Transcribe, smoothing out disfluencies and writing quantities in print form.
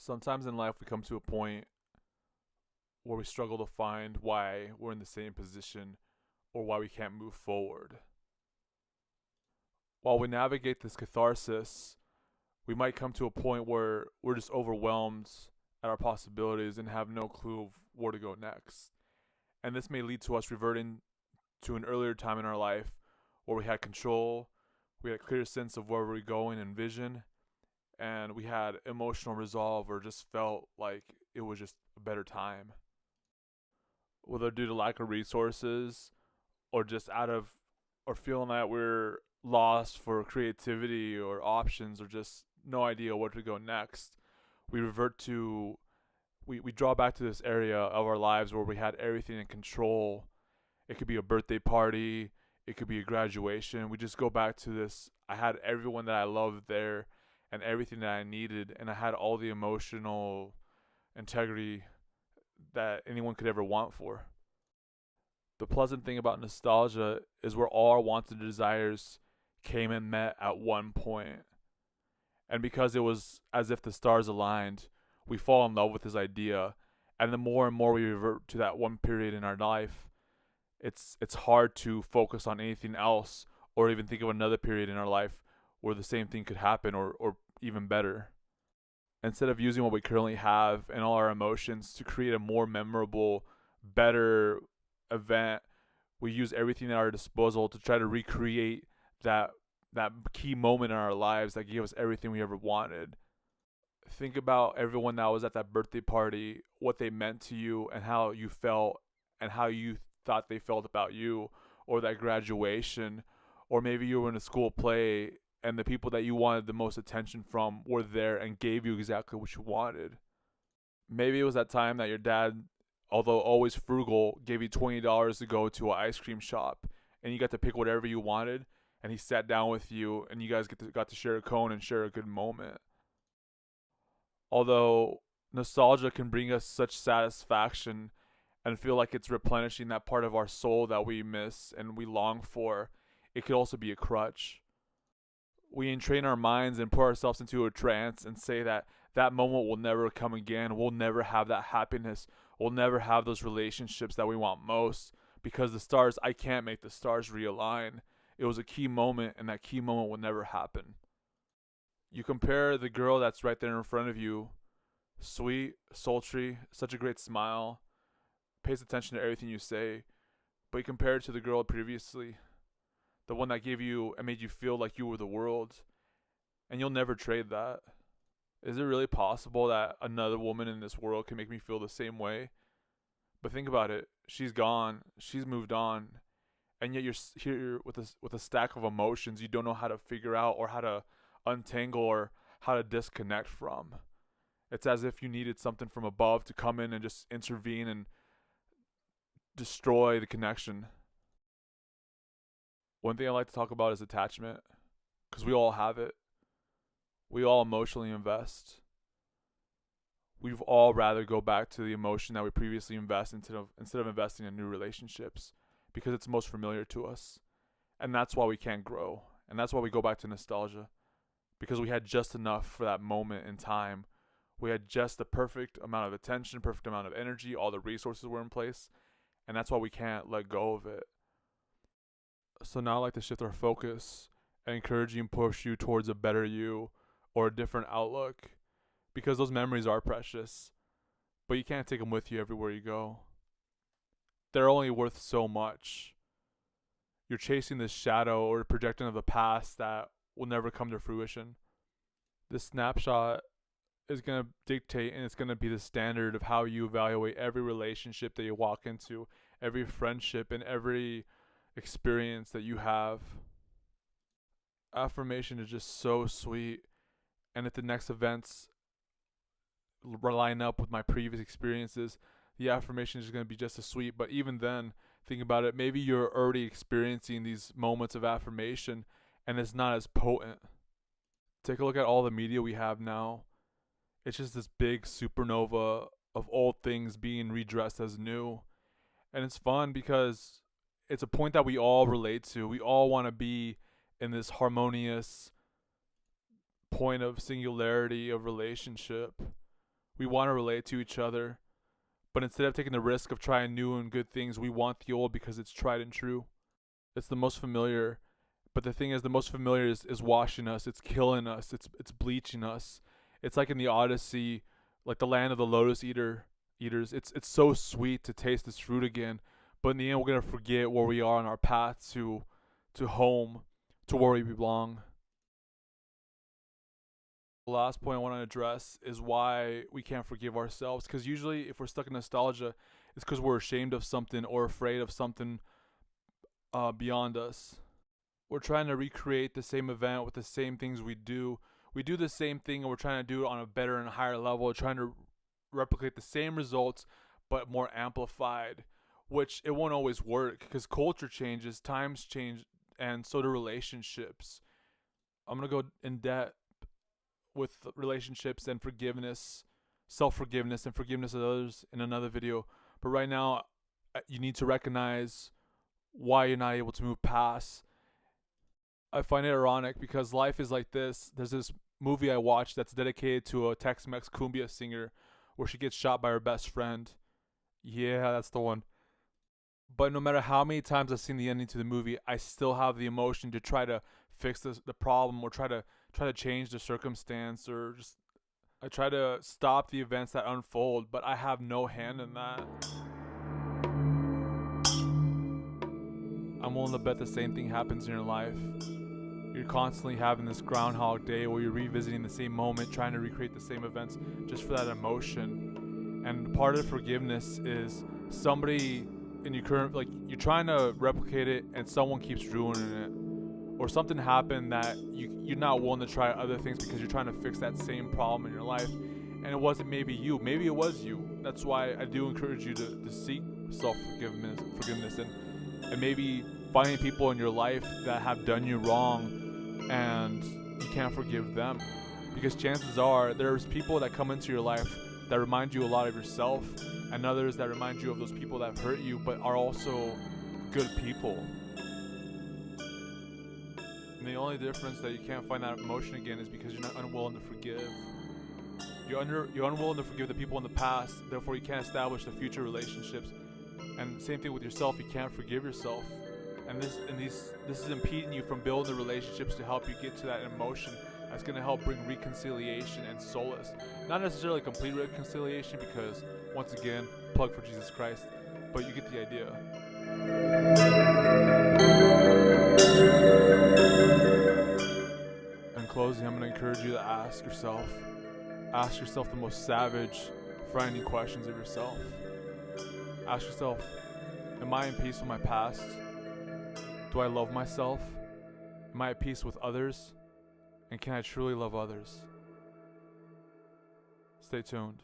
Sometimes in life we come to a point where we struggle to find why we're in the same position or why we can't move forward. While we navigate this catharsis, we might come to a point where we're just overwhelmed at our possibilities and have no clue of where to go next. And this may lead to us reverting to an earlier time in our life where we had control, we had a clear sense of where we were going and vision, and we had emotional resolve or just felt like it was just a better time. Whether due to lack of resources or just out of or feeling that we're lost for creativity or options or just no idea where to go next, we revert to we draw back to this area of our lives where we had everything in control. It could be a birthday party, it could be a graduation. We just go back to this. I had everyone that I loved there and everything that I needed, and I had all the emotional integrity that anyone could ever want for. The pleasant thing about nostalgia is where all our wants and desires came and met at one point. And because it was as if the stars aligned, we fall in love with this idea. And the more and more we revert to that one period in our life, it's hard to focus on anything else or even think of another period in our life where the same thing could happen or even better. Instead of using what we currently have and all our emotions to create a more memorable, better event, we use everything at our disposal to try to recreate that key moment in our lives that gave us everything we ever wanted. Think about everyone that was at that birthday party, what they meant to you and how you felt and how you thought they felt about you, or that graduation, or maybe you were in a school play and the people that you wanted the most attention from were there and gave you exactly what you wanted. Maybe it was that time that your dad, although always frugal, gave you $20 to go to an ice cream shop and you got to pick whatever you wanted, and he sat down with you and you guys got to share a cone and share a good moment. Although nostalgia can bring us such satisfaction and feel like it's replenishing that part of our soul that we miss and we long for, it could also be a crutch. We entrain our minds and put ourselves into a trance and say that that moment will never come again. We'll never have that happiness. We'll never have those relationships that we want most because I can't make the stars realign. It was a key moment, and that key moment will never happen. You compare the girl that's right there in front of you, sweet, sultry, such a great smile, pays attention to everything you say, but you compare it to the girl previously, the one that gave you and made you feel like you were the world, and you'll never trade that. Is it really possible that another woman in this world can make me feel the same way? But think about it. She's gone. She's moved on. And yet you're here with a stack of emotions you don't know how to figure out or how to untangle or how to disconnect from. It's as if you needed something from above to come in and just intervene and destroy the connection. One thing I like to talk about is attachment, because we all have it. We all emotionally invest. We've all rather go back to the emotion that we previously invested instead of investing in new relationships because it's most familiar to us. And that's why we can't grow. And that's why we go back to nostalgia, because we had just enough for that moment in time. We had just the perfect amount of attention, perfect amount of energy, all the resources were in place, and that's why we can't let go of it. So now I'd like to shift our focus and encourage you and push you towards a better you or a different outlook, because those memories are precious, but you can't take them with you everywhere you go. They're only worth so much. You're chasing this shadow or projection of the past that will never come to fruition. This snapshot is going to dictate, and it's going to be the standard of how you evaluate every relationship that you walk into, every friendship, and every experience that you have. Affirmation is just so sweet, and if the next events line up with my previous experiences, the affirmation is going to be just as sweet. But even then, think about it, maybe you're already experiencing these moments of affirmation and it's not as potent. Take a look at all the media we have now. It's just this big supernova of old things being redressed as new. And it's fun because it's a point that we all relate to. We all want to be in this harmonious point of singularity of relationship. We want to relate to each other, but instead of taking the risk of trying new and good things, we want the old because it's tried and true. It's the most familiar. But the thing is, the most familiar is washing us. It's killing us. It's bleaching us. It's like in the Odyssey, like the land of the lotus eaters. It's so sweet to taste this fruit again, but in the end, we're gonna forget where we are on our path to home, to where we belong. The last point I want to address is why we can't forgive ourselves. Because usually, if we're stuck in nostalgia, it's because we're ashamed of something or afraid of something beyond us. We're trying to recreate the same event with the same things we do. We do the same thing and we're trying to do it on a better and higher level, trying to replicate the same results but more amplified, which it won't always work because culture changes, times change, and so do relationships. I'm going to go in depth with relationships and forgiveness, self-forgiveness and forgiveness of others in another video. But right now, you need to recognize why you're not able to move past. I find it ironic because life is like this. There's this movie I watched that's dedicated to a Tex-Mex cumbia singer where she gets shot by her best friend. Yeah, that's the one. But no matter how many times I've seen the ending to the movie, I still have the emotion to try to fix the problem or try to change the circumstance, or just I try to stop the events that unfold, but I have no hand in that. I'm willing to bet the same thing happens in your life. You're constantly having this Groundhog Day where you're revisiting the same moment, trying to recreate the same events just for that emotion. And part of forgiveness is somebody in your current, like, you're trying to replicate it and someone keeps ruining it. Or something happened that you're not willing to try other things because you're trying to fix that same problem in your life. And it wasn't maybe you, maybe it was you. That's why I do encourage you to seek forgiveness and maybe finding people in your life that have done you wrong and you can't forgive them, because chances are there's people that come into your life that remind you a lot of yourself, and others that remind you of those people that have hurt you but are also good people. And the only difference that you can't find that emotion again is because you're not unwilling to forgive. You're unwilling to forgive the people in the past, therefore you can't establish the future relationships. And same thing with yourself, you can't forgive yourself. And this is impeding you from building the relationships to help you get to that emotion that's going to help bring reconciliation and solace. Not necessarily complete reconciliation, because once again, plug for Jesus Christ, but you get the idea. In closing, I'm going to encourage you to ask yourself the most savage, frightening questions of yourself. Ask yourself, am I in peace with my past? Do I love myself? Am I at peace with others? And can I truly love others? Stay tuned.